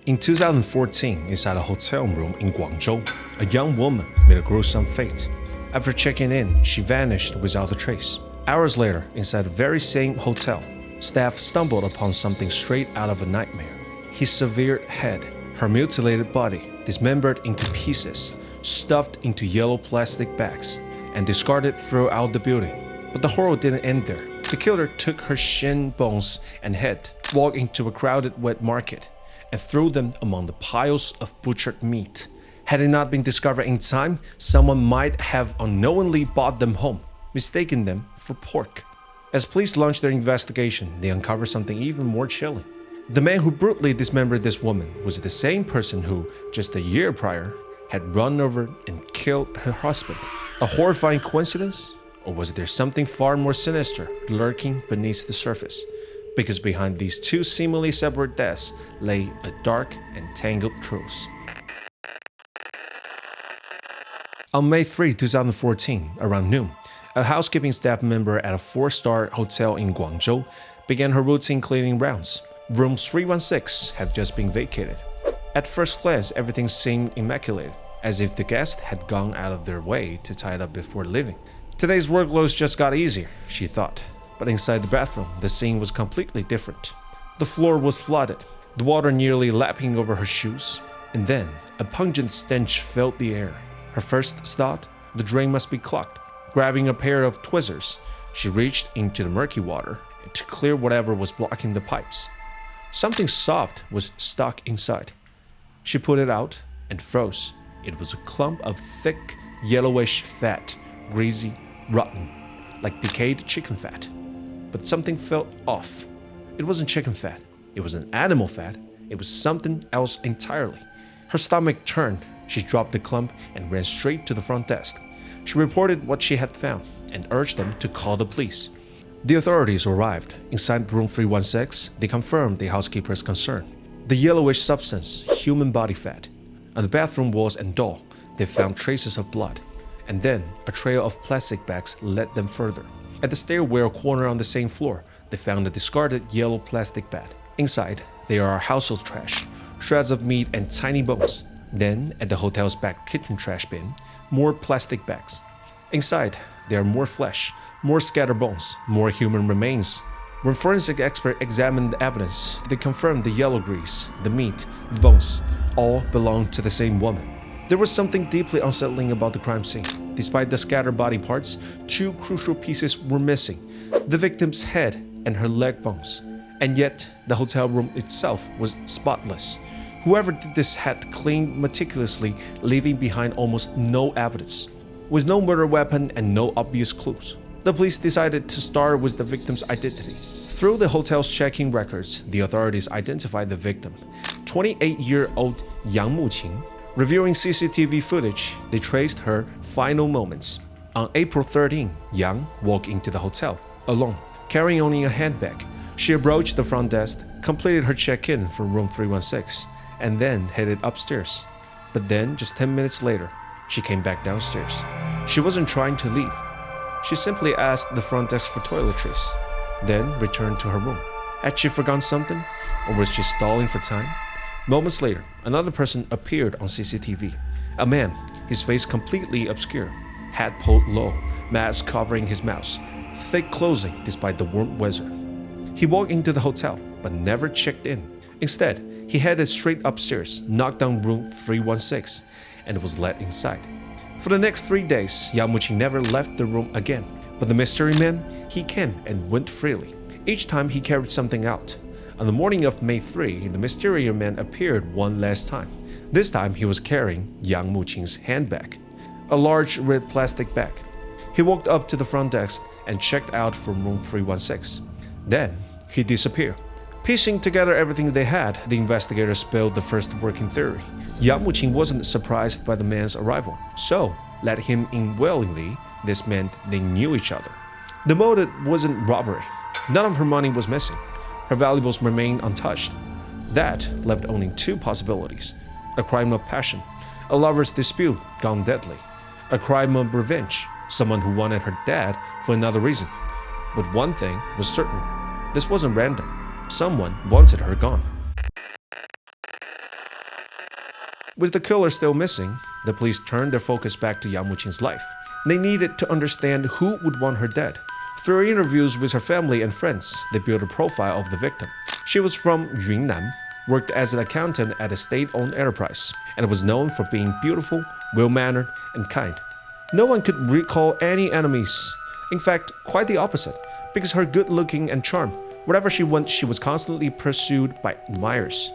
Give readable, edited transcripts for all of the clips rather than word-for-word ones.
In 2014, inside a hotel room in Guangzhou, a young woman met a gruesome fate. After checking in, she vanished without a trace. Hours later, inside the very same hotel, staff stumbled upon something straight out of a nightmare. His severed head, her mutilated body, dismembered into pieces, stuffed into yellow plastic bags, and discarded throughout the building. But the horror didn't end there. The killer took her shin bones and head, walked into a crowded wet market, and threw them among the piles of butchered meat. Had it not been discovered in time, someone might have unknowingly brought them home, mistaking them for pork. As police launched their investigation, they uncovered something even more chilling. The man who brutally dismembered this woman was the same person who, just a year prior, had run over and killed her husband. A horrifying coincidence? Or was there something far more sinister lurking beneath the surface? Because behind these two seemingly separate deaths lay a dark and tangled truth. On May 3, 2014, around noon, a housekeeping staff member at a 4-star hotel in Guangzhou began her routine cleaning rounds. Room 316 had just been vacated. At first glance, everything seemed immaculate, as if the guests had gone out of their way to tie it up before leaving. Today's workloads just got easier, she thought. But inside the bathroom, the scene was completely different. The floor was flooded, the water nearly lapping over her shoes. And then, a pungent stench filled the air. Her first thought, the drain must be clogged. Grabbing a pair of tweezers, she reached into the murky water to clear whatever was blocking the pipes. Something soft was stuck inside. She pulled it out and froze. It was a clump of thick, yellowish fat, greasy, rotten, like decayed chicken fat. But something felt off. It wasn't chicken fat. It was an animal fat. It was something else entirely. Her stomach turned. She dropped the clump and ran straight to the front desk. She reported what she had found and urged them to call the police. The authorities arrived. Inside room 316, they confirmed the housekeeper's concern. The yellowish substance, human body fat. On the bathroom walls and door, they found traces of blood. And then, a trail of plastic bags led them further. At the stairwell corner on the same floor, they found a discarded yellow plastic bag. Inside, there are household trash, shreds of meat and tiny bones. Then, at the hotel's back kitchen trash bin, more plastic bags. Inside, there are more flesh, more scattered bones, more human remains. When forensic experts examined the evidence, they confirmed the yellow grease, the meat, the bones, all belonged to the same woman. There was something deeply unsettling about the crime scene. Despite the scattered body parts, two crucial pieces were missing: the victim's head and her leg bones. And yet, the hotel room itself was spotless. Whoever did this had cleaned meticulously, leaving behind almost no evidence. With no murder weapon and no obvious clues, the police decided to start with the victim's identity. Through the hotel's checking records, the authorities identified the victim, 28-year-old Yang Muqing. Reviewing CCTV footage, they traced her final moments. On April 13, Yang walked into the hotel, alone, carrying only a handbag. She approached the front desk, completed her check-in from room 316, and then headed upstairs. But then, just 10 minutes later, she came back downstairs. She wasn't trying to leave. She simply asked the front desk for toiletries, then returned to her room. Had she forgotten something? Or was she stalling for time? Moments later, another person appeared on CCTV. A man, his face completely obscured, hat pulled low, mask covering his mouth, thick clothing despite the warm weather. He walked into the hotel, but never checked in. Instead, he headed straight upstairs, knocked on room 316, and was let inside. For the next 3 days, Yang Muqing never left the room again. But the mystery man, he came and went freely. Each time he carried something out. On the morning of May 3, the mysterious man appeared one last time. This time, he was carrying Yang Muqing's handbag, a large red plastic bag. He walked up to the front desk and checked out from room 316. Then, he disappeared. Piecing together everything they had, the investigators spilled the first working theory. Yang Muqing wasn't surprised by the man's arrival, so let him in willingly. This meant they knew each other. The motive wasn't robbery. None of her money was missing. Her valuables remained untouched. That left only two possibilities: a crime of passion, a lover's dispute gone deadly, a crime of revenge, someone who wanted her dead for another reason. But one thing was certain: this wasn't random. Someone wanted her gone. With the killer still missing, the police turned their focus back to Yang Muqing's life. They needed to understand who would want her dead. Through interviews with her family and friends, they built a profile of the victim. She was from Yunnan, worked as an accountant at a state-owned enterprise, and was known for being beautiful, well-mannered, and kind. No one could recall any enemies. In fact, quite the opposite, because her good-looking and charm, wherever she went, she was constantly pursued by admirers.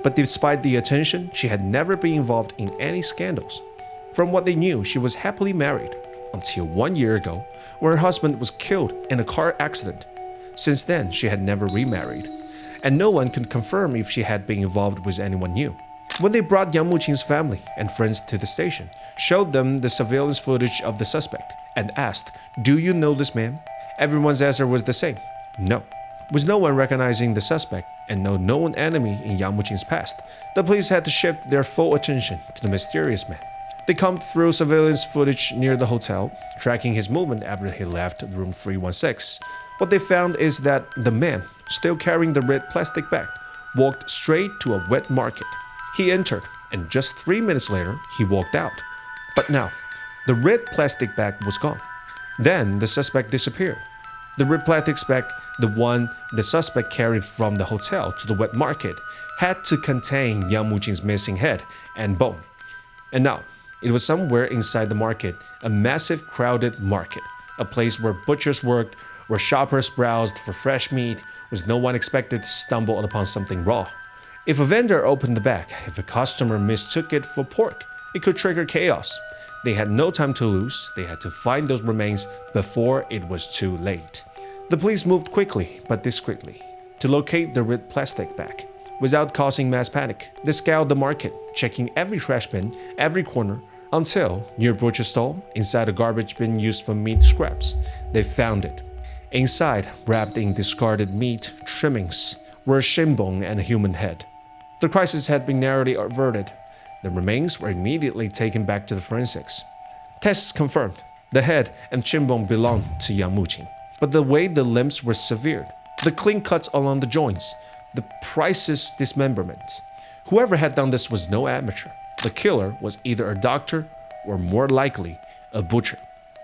But despite the attention, she had never been involved in any scandals. From what they knew, she was happily married, until 1 year ago, when her husband was killed in a car accident. Since then, she had never remarried, and no one could confirm if she had been involved with anyone new. When they brought Yang Muqing's family and friends to the station, showed them the surveillance footage of the suspect, and asked, "Do you know this man?" Everyone's answer was the same, no. With no one recognizing the suspect and no known enemy in Yang Muqing's past, the police had to shift their full attention to the mysterious man. They combed through surveillance footage near the hotel, tracking his movement after he left room 316. What they found is that the man, still carrying the red plastic bag, walked straight to a wet market. He entered, and just 3 minutes later, he walked out. But now, the red plastic bag was gone. Then the suspect disappeared. The red plastic bag, the one the suspect carried from the hotel to the wet market, had to contain Yang Muqing's missing head and bone. And now, it was somewhere inside the market, a massive crowded market, a place where butchers worked, where shoppers browsed for fresh meat, where no one expected to stumble upon something raw. If a vendor opened the bag, if a customer mistook it for pork, it could trigger chaos. They had no time to lose. They had to find those remains before it was too late. The police moved quickly but discreetly to locate the red plastic bag. Without causing mass panic, they scoured the market, checking every trash bin, every corner, until, near a butcher stall, inside a garbage bin used for meat scraps, they found it. Inside, wrapped in discarded meat trimmings, were a shin bone and a human head. The crisis had been narrowly averted. The remains were immediately taken back to the forensics. Tests confirmed the head and shin bone belonged to Yang Muqing. But the way the limbs were severed, the clean cuts along the joints, the precise dismemberment. Whoever had done this was no amateur. The killer was either a doctor or, more likely, a butcher.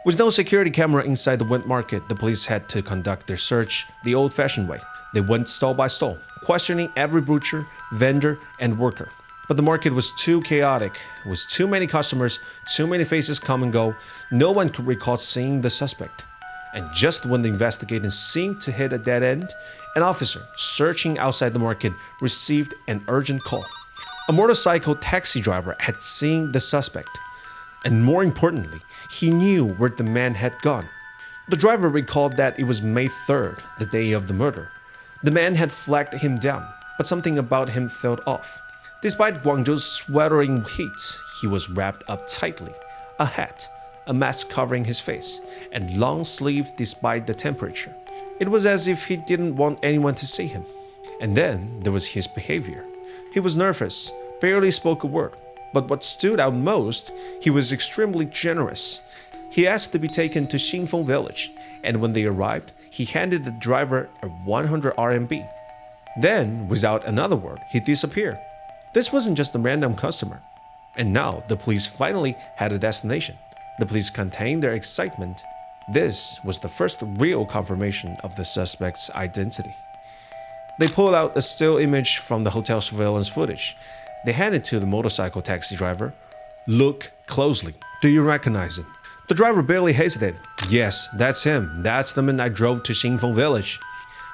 With no security camera inside the wet market, the police had to conduct their search the old-fashioned way. They went stall by stall, questioning every butcher, vendor, and worker. But the market was too chaotic, with too many customers, too many faces come and go. No one could recall seeing the suspect. And just when the investigation seemed to hit a dead end, an officer searching outside the market received an urgent call. A motorcycle taxi driver had seen the suspect, and more importantly, he knew where the man had gone. The driver recalled that it was May 3rd, the day of the murder. The man had flagged him down, but something about him felt off. Despite Guangzhou's sweltering heat, he was wrapped up tightly. A hat, a mask covering his face, and long sleeved despite the temperature. It was as if he didn't want anyone to see him. And then there was his behavior. He was nervous, barely spoke a word, but what stood out most, he was extremely generous. He asked to be taken to Xingfeng village, and when they arrived, he handed the driver a 100 RMB. Then, without another word, he disappeared. This wasn't just a random customer. And now the police finally had a destination. The police contained their excitement. This was the first real confirmation of the suspect's identity. They pulled out a still image from the hotel surveillance footage. They handed it to the motorcycle taxi driver. "Look closely. Do you recognize him?" The driver barely hesitated. "Yes, that's him. That's the man I drove to Xingfeng village."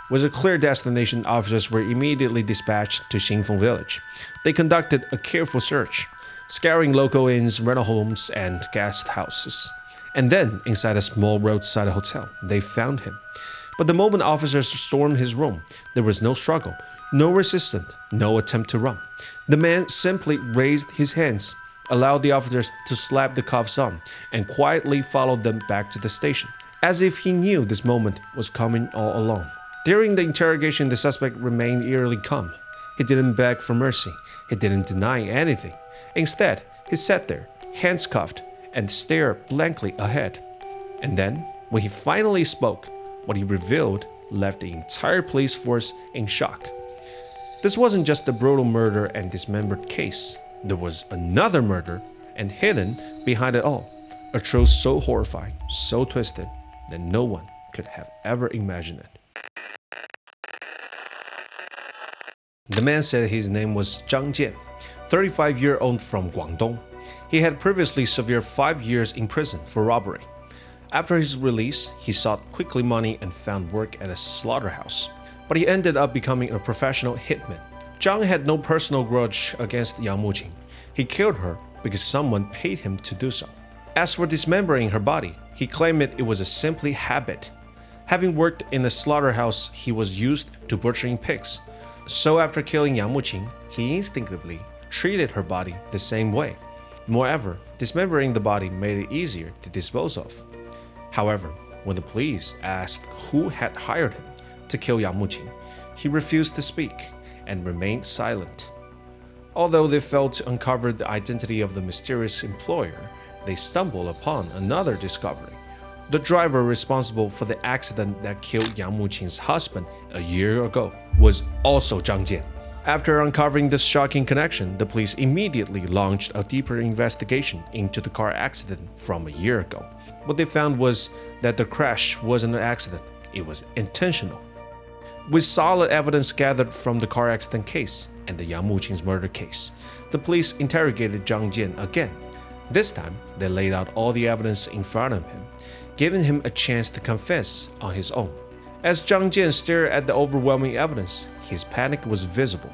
With a clear destination, officers were immediately dispatched to Xingfeng village. They conducted a careful search, scouring local inns, rental homes, and guest houses. And then, inside a small roadside hotel, they found him. But the moment officers stormed his room, there was no struggle, no resistance, no attempt to run. The man simply raised his hands, allowed the officers to slap the cuffs on, and quietly followed them back to the station, as if he knew this moment was coming all along. During the interrogation, the suspect remained eerily calm. He didn't beg for mercy. He didn't deny anything. Instead, he sat there, hands cuffed, and stared blankly ahead. And then, when he finally spoke, what he revealed left the entire police force in shock. This wasn't just a brutal murder and dismembered case. there was another murder, and hidden behind it all, a truth so horrifying, so twisted, that no one could have ever imagined it. The man said his name was Zhang Jian, 35-year-old from Guangdong. He had previously served 5 years in prison for robbery. After his release, he sought quickly money and found work at a slaughterhouse. But he ended up becoming a professional hitman. Zhang had no personal grudge against Yang Muqing. He killed her because someone paid him to do so. As for dismembering her body, he claimed it was a simply habit. Having worked in a slaughterhouse, he was used to butchering pigs. So after killing Yang Muqing, he instinctively treated her body the same way. Moreover, dismembering the body made it easier to dispose of. However, when the police asked who had hired him to kill Yang Muqing, he refused to speak and remained silent. Although they failed to uncover the identity of the mysterious employer, they stumbled upon another discovery. The driver responsible for the accident that killed Yang Muqing's husband a year ago was also Zhang Jian. After uncovering this shocking connection, the police immediately launched a deeper investigation into the car accident from a year ago. What they found was that the crash wasn't an accident, it was intentional. With solid evidence gathered from the car accident case and the Yang Muqing's murder case, the police interrogated Zhang Jian again. This time, they laid out all the evidence in front of him, giving him a chance to confess on his own. As Zhang Jian stared at the overwhelming evidence, his panic was visible.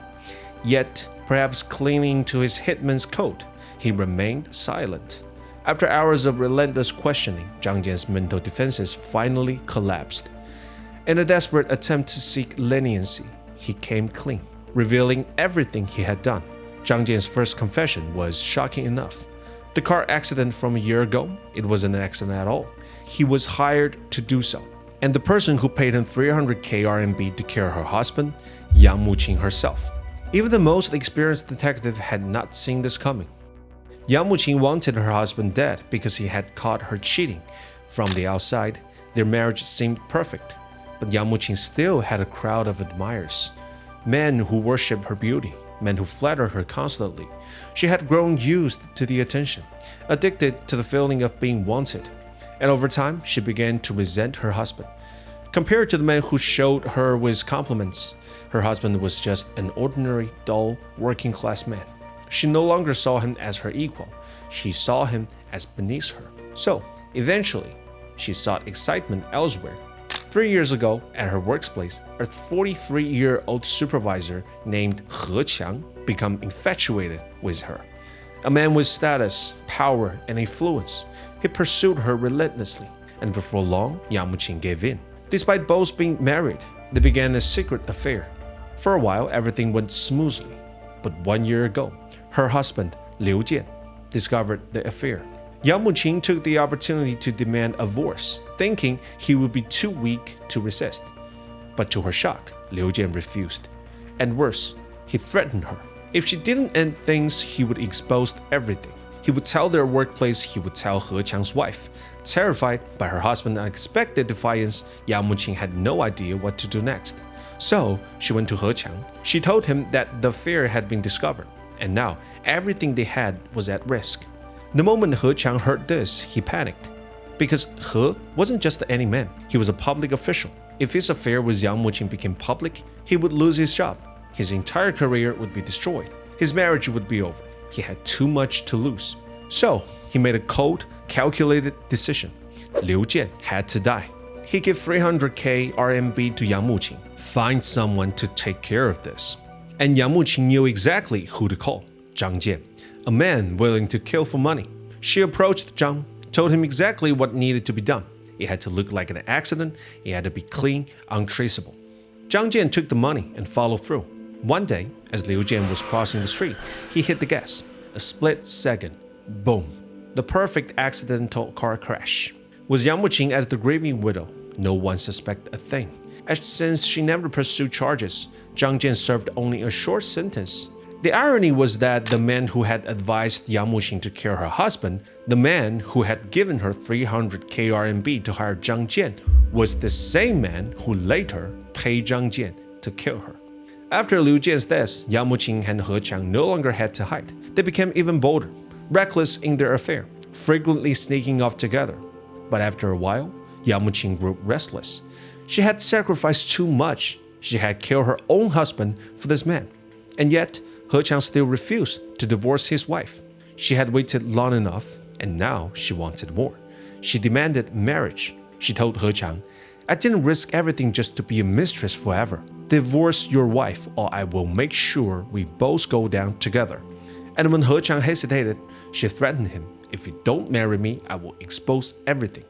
Yet, perhaps clinging to his hitman's coat, he remained silent. After hours of relentless questioning, Zhang Jian's mental defenses finally collapsed. In a desperate attempt to seek leniency, he came clean, revealing everything he had done. Zhang Jian's first confession was shocking enough. The car accident from a year ago, it wasn't an accident at all. He was hired to do so. And the person who paid him 300k RMB to kill her husband, Yang Muqing herself. Even the most experienced detective had not seen this coming. Yang Muqing wanted her husband dead because he had caught her cheating. From the outside, their marriage seemed perfect. But Yang Muqing still had a crowd of admirers, men who worshipped her beauty, men who flattered her constantly. She had grown used to the attention, addicted to the feeling of being wanted. And over time, she began to resent her husband. Compared to the man who showed her with compliments, her husband was just an ordinary, dull, working-class man. She no longer saw him as her equal. She saw him as beneath her. So, eventually, she sought excitement elsewhere. 3 years ago, at her workplace, a 43-year-old supervisor named He Qiang became infatuated with her. A man with status, power, and influence, he pursued her relentlessly, and before long, Yang Muqing gave in. Despite both being married, they began a secret affair. For a while, everything went smoothly. But 1 year ago, her husband, Liu Jian, discovered the affair. Yang Muqing took the opportunity to demand a divorce, thinking he would be too weak to resist. But to her shock, Liu Jian refused. And worse, he threatened her. If she didn't end things, he would expose everything. He would tell their workplace, he would tell He Qiang's wife. Terrified by her husband's unexpected defiance, Yang Muqing had no idea what to do next. So, she went to He Qiang. She told him that the affair had been discovered, and now everything they had was at risk. The moment He Qiang heard this, he panicked. Because He wasn't just any man, he was a public official. If his affair with Yang Muqing became public, he would lose his job. His entire career would be destroyed. His marriage would be over. He had too much to lose. So, he made a cold, calculated decision. Liu Jian had to die. He gave 300k RMB to Yang Muqing. Find someone to take care of this. And Yang Muqing knew exactly who to call. Zhang Jian, a man willing to kill for money. She approached Zhang, told him exactly what needed to be done. It had to look like an accident. It had to be clean, untraceable. Zhang Jian took the money and followed through. One day, as Liu Jian was crossing the street, he hit the gas. A split second. Boom. The perfect accidental car crash. With Yang Muqing as the grieving widow, no one suspected a thing. Since she never pursued charges, Zhang Jian served only a short sentence. The irony was that the man who had advised Yang Muqing to kill her husband, the man who had given her 300k RMB to hire Zhang Jian, was the same man who later paid Zhang Jian to kill her. After Liu Jian's death, Yang Muqing and He Qiang no longer had to hide. They became even bolder, reckless in their affair, frequently sneaking off together. But after a while, Yang Muqing grew restless. She had sacrificed too much. She had killed her own husband for this man. And yet, He Qiang still refused to divorce his wife. She had waited long enough, and now she wanted more. She demanded marriage. She told He Qiang, "I didn't risk everything just to be a mistress forever. Divorce your wife, or I will make sure we both go down together." And when He Qiang hesitated, she threatened him, "If you don't marry me, I will expose everything.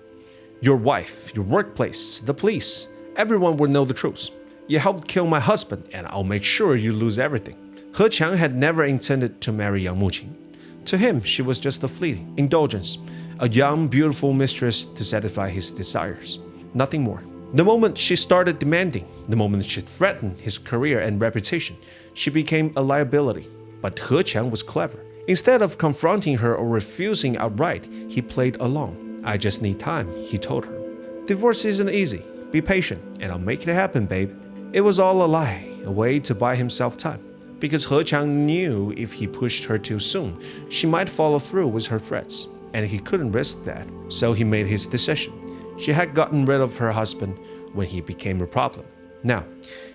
Your wife, your workplace, the police, everyone will know the truth. You helped kill my husband, and I'll make sure you lose everything." He Qiang had never intended to marry Yang Muqing. To him, she was just a fleeting indulgence, a young, beautiful mistress to satisfy his desires. Nothing more. The moment she started demanding, the moment she threatened his career and reputation, she became a liability. But He Qiang was clever. Instead of confronting her or refusing outright, he played along. "I just need time," he told her. "Divorce isn't easy. Be patient, and I'll make it happen, babe." It was all a lie, a way to buy himself time. Because He Qiang knew if he pushed her too soon, she might follow through with her threats, and he couldn't risk that. So he made his decision. She had gotten rid of her husband when he became a problem. Now,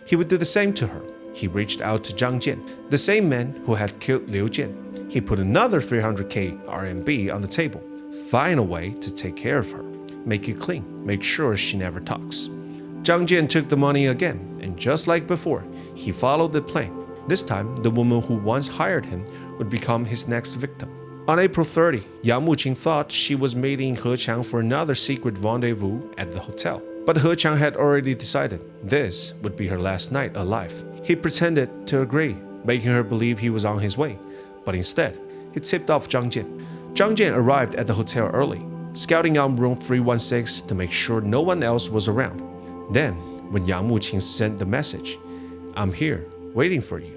he would do the same to her. He reached out to Zhang Jian, the same man who had killed Liu Jian. He put another 300k RMB on the table. Find a way to take care of her. Make it clean. Make sure she never talks. Zhang Jian took the money again, and just like before, he followed the plan. This time, the woman who once hired him would become his next victim. On April 30, Yang Muqing thought she was meeting He Qiang for another secret rendezvous at the hotel. But He Qiang had already decided this would be her last night alive. He pretended to agree, making her believe he was on his way. But instead, he tipped off Zhang Jian. Zhang Jian arrived at the hotel early, scouting out room 316 to make sure no one else was around. Then, when Yang Muqing sent the message, "I'm here, waiting for you,"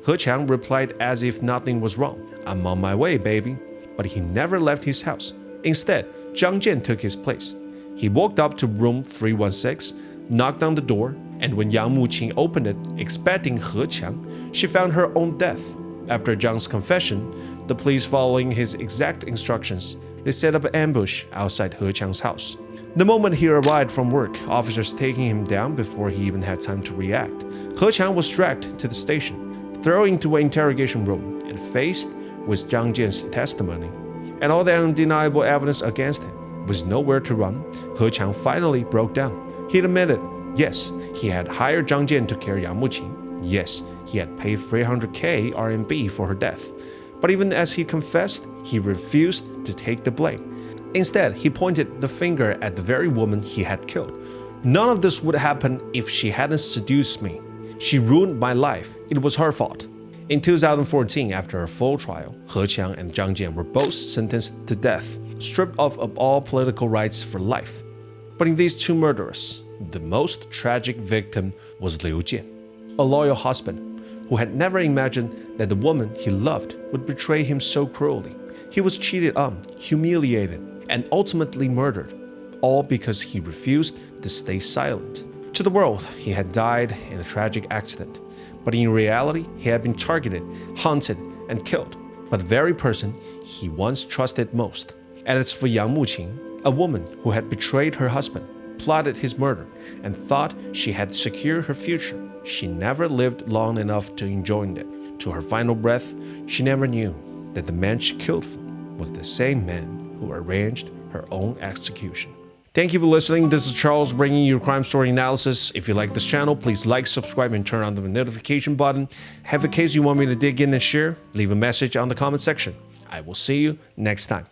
He Qiang replied as if nothing was wrong. "I'm on my way, baby." But he never left his house. Instead, Zhang Jian took his place. He walked up to room 316, knocked on the door, and when Yang Muqing opened it, expecting He Qiang, she found her own death. After Zhang's confession, the police following his exact instructions, they set up an ambush outside He Qiang's house. The moment he arrived from work, officers taking him down before he even had time to react, He Qiang was dragged to the station, thrown into an interrogation room, and faced with Zhang Jian's testimony and all the undeniable evidence against him. With nowhere to run, He Qiang finally broke down. He admitted, yes, he had hired Zhang Jian to kill Yang Muqing. Yes, he had paid 300k RMB for her death. But even as he confessed, he refused to take the blame. Instead, he pointed the finger at the very woman he had killed. "None of this would happen if she hadn't seduced me. She ruined my life. It was her fault." In 2014, after a full trial, He Qiang and Zhang Jian were both sentenced to death, stripped of all political rights for life. But in these two murderers, the most tragic victim was Liu Jian, a loyal husband who had never imagined that the woman he loved would betray him so cruelly. He was cheated on, humiliated, and ultimately murdered, all because he refused to stay silent. To the world, he had died in a tragic accident, but in reality, he had been targeted, hunted, and killed by the very person he once trusted most. And as for Yang Muqing, a woman who had betrayed her husband, plotted his murder, and thought she had secured her future, she never lived long enough to enjoy it. To her final breath, she never knew that the man she killed for was the same man who arranged her own execution. Thank you for listening. This is Charles bringing you crime story analysis. If you like this channel, please like, subscribe, and turn on the notification button. Have a case you want me to dig in and share, leave a message on the comment section. I will see you next time.